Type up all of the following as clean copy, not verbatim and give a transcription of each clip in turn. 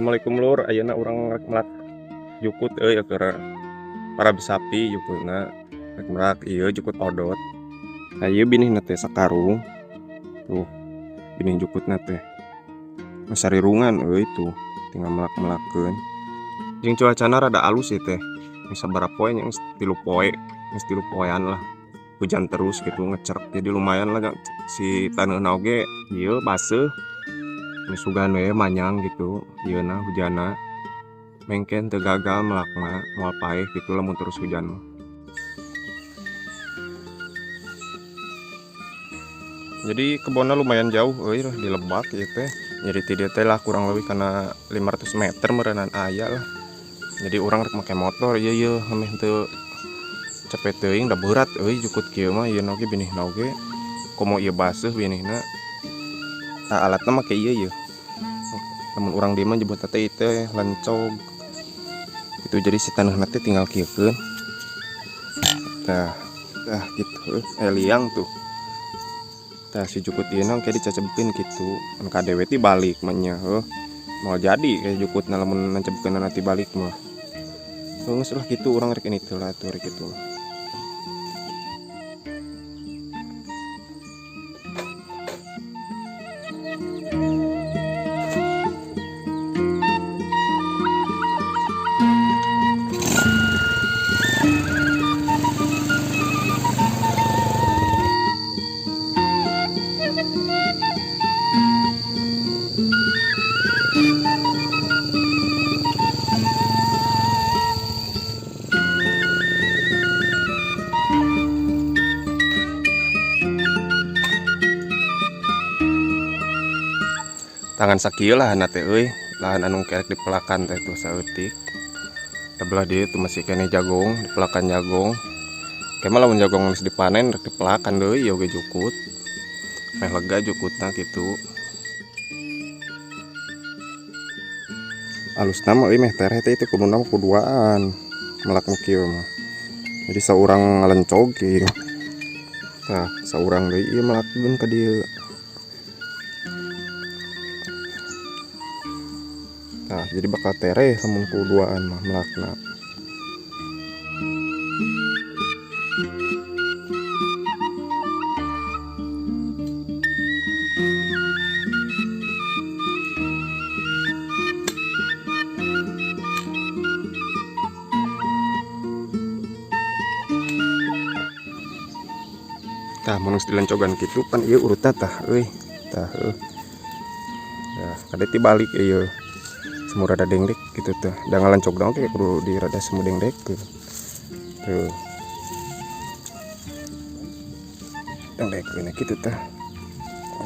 Assalamualaikum Lur, ayeuna urang rek melak jukut ya keur para besapi jukutna rek melak ieu jukut odot. Nah ieu binihna teh sakarung. Tuh, binih jukutna teh. Sarirungan tuh, tinggal melak-melakkeun. Jeung cuacana rada alus ieu teh. Sabaraha poe nya geus 3 poe, geus 3 poean lah. Hujan terus gitu ngecerek jadi lumayan lah si taneuhna oge ieu baseuh. Sugan we manyang gitu ieuna hujana mengken teu gagal melakna moal paeh gitu lamun terus hujan mah. Jadi kebonna lumayan jauh di Lebak ieu teh. Jadi ti dieu teh lah kurang lebih kana 500 meter meureunana aya lah. Jadi urang rek make motor ieu hemeh teu cepet teuing da berat jukut kieu mah ieu oge binihna oge komo ieu baseuh binihna. Tah alatna make ieu lamun urang dieu mah nyebutna teh teh lencog. Itu jadi si taneuhna teh tinggal kieukeun. Tah gitu liang tuh. Tah si jukut ieu nang kayak dicacebkeun kitu. An kadewe ti balik mah nya moal jadi kayak jukutna lamun nancebkeun nanti balik mah. Geus lah kitu urang rek ini teh lah atuh rek kitu. Tangan sakieu lahanna teh lahan anu kerek dipelakan teh tuh saeutik. Sebelah dieu tuh masih kene jagong, dipelakan jagong. Kemah lamun jagong geus dipanen rek dipelakan deui ieu ge jukut. Meh lega jukutna kitu. Alusna mah meh tereh teh itu kuduna kuduaan melak nu kieu mah. Jadi saurang ngalencog kieu. Tah saurang deui ieu melakkeun ka dieu. Nah, jadi bakal tereh lamun kuduaan mah melakna. Tah mun geus dilencogan kitu pan ieu urutna tah tah Nah, kada ti balik ieu. Semu rada dengdek gitu tuh. Da ngalencog daun kayak kudu di rada semu dengdek tuh. Dengdek ini gitu tuh.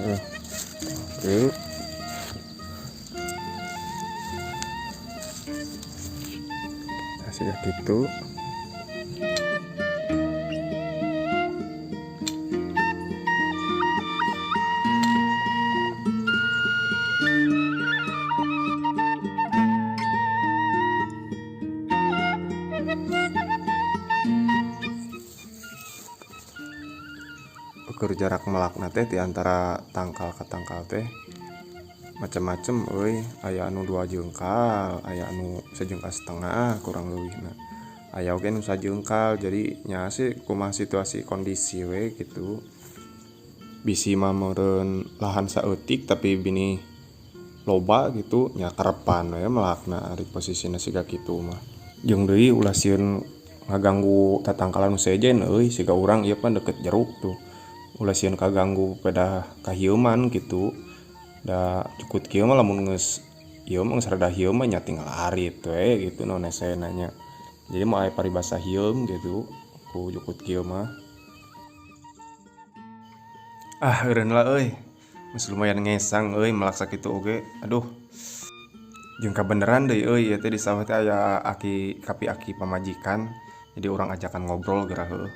Oke. Nah, sudah gitu. Ukur jarak melakna teh di antara tangkal ke tangkal teh macam-macam aya anu 2 jengkal, aya anu 1,5 jengkal kurang leuwihna. Aya oge nu 1 jengkal, jadi nya sih kumaha situasi kondisi we gitu. Bisi mah meureun lahan saeutik tapi bini loba gitu nya karepan we melakna ari posisina siga kitu mah. Jeung deui ulah sieun ngaganggu tatangkalan nu sejen siga urang ieu pan deket jeruk tuh. Ulah sieun kaganggu pada kahieuman gitu. Da jukut kieu mah lamun geus ieu mah geus rada hieu mah nya tinggal arit we gitu naon esena nya. Jadi mau aya paribasa hieum gitu ku jukut kieu mah. Eureun lah geus lumayan ngesang melak sakitu oge. Aduh. Jeung kabeneran deui ieu teh di sawah teh aya aki pamajikan. Jadi orang ajakan ngobrol geura heueuh.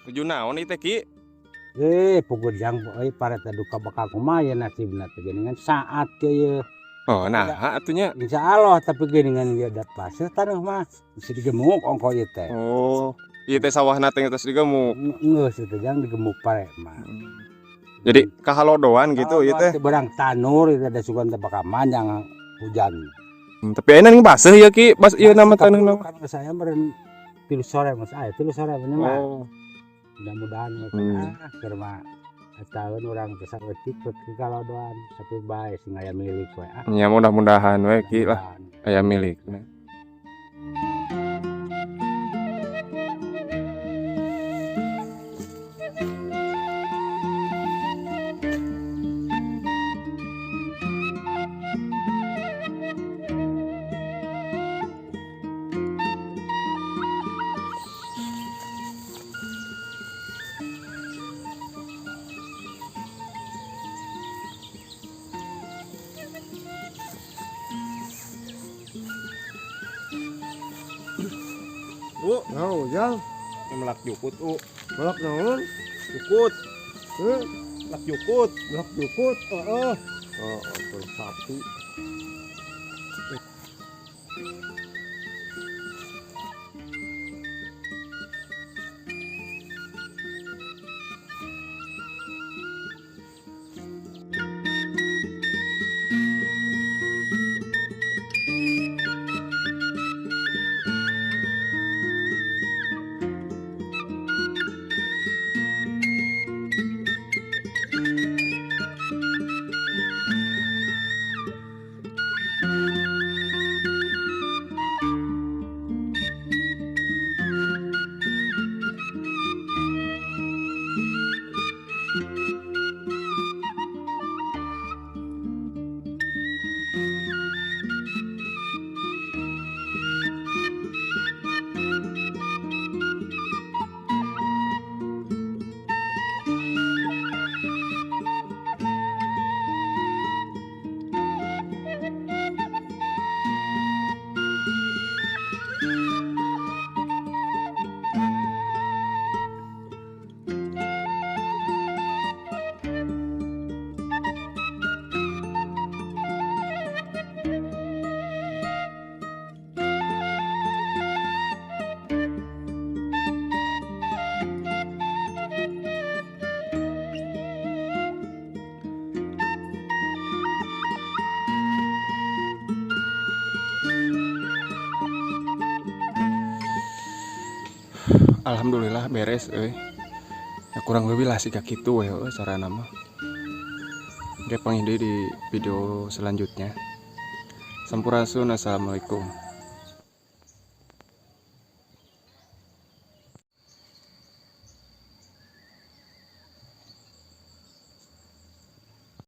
Tuju naon ieu teh Ki? Puguh jang paret duka bakal kumaha nasibna teh geuningan saat ieu. Oh nah atunya. Insyaallah tapi geuningan ieu dat baseuh taneuh mah bisa digemuk ongko ieu teh. Oh, ieu teh sawahna teh geus digemuk. Geus teh jang digemuk pare mah. Jadi kahalodoan gitu ieu teh. Berang tanur ieu teh sugan teh bakal manjang hujan. Tapi enak nih basah ya ki, iya nama tanah nama. Karena saya meren tilu sore mas, tilu sore bener mah. Mudah-mudahan kerma tahun orang besar ikut kalau doan tapi baik sing aya milik we. Ya mudah-mudahan we ki lah aya milik. Jang, Melak jukut melak naon? jukut Heh, melak jukut. melak jukut. Heeh. Oh, sapi. Alhamdulillah beres ya kurang lebih lah sih kayak gitu cara nama dia pangide di video selanjutnya. Sampurasun, assalamualaikum.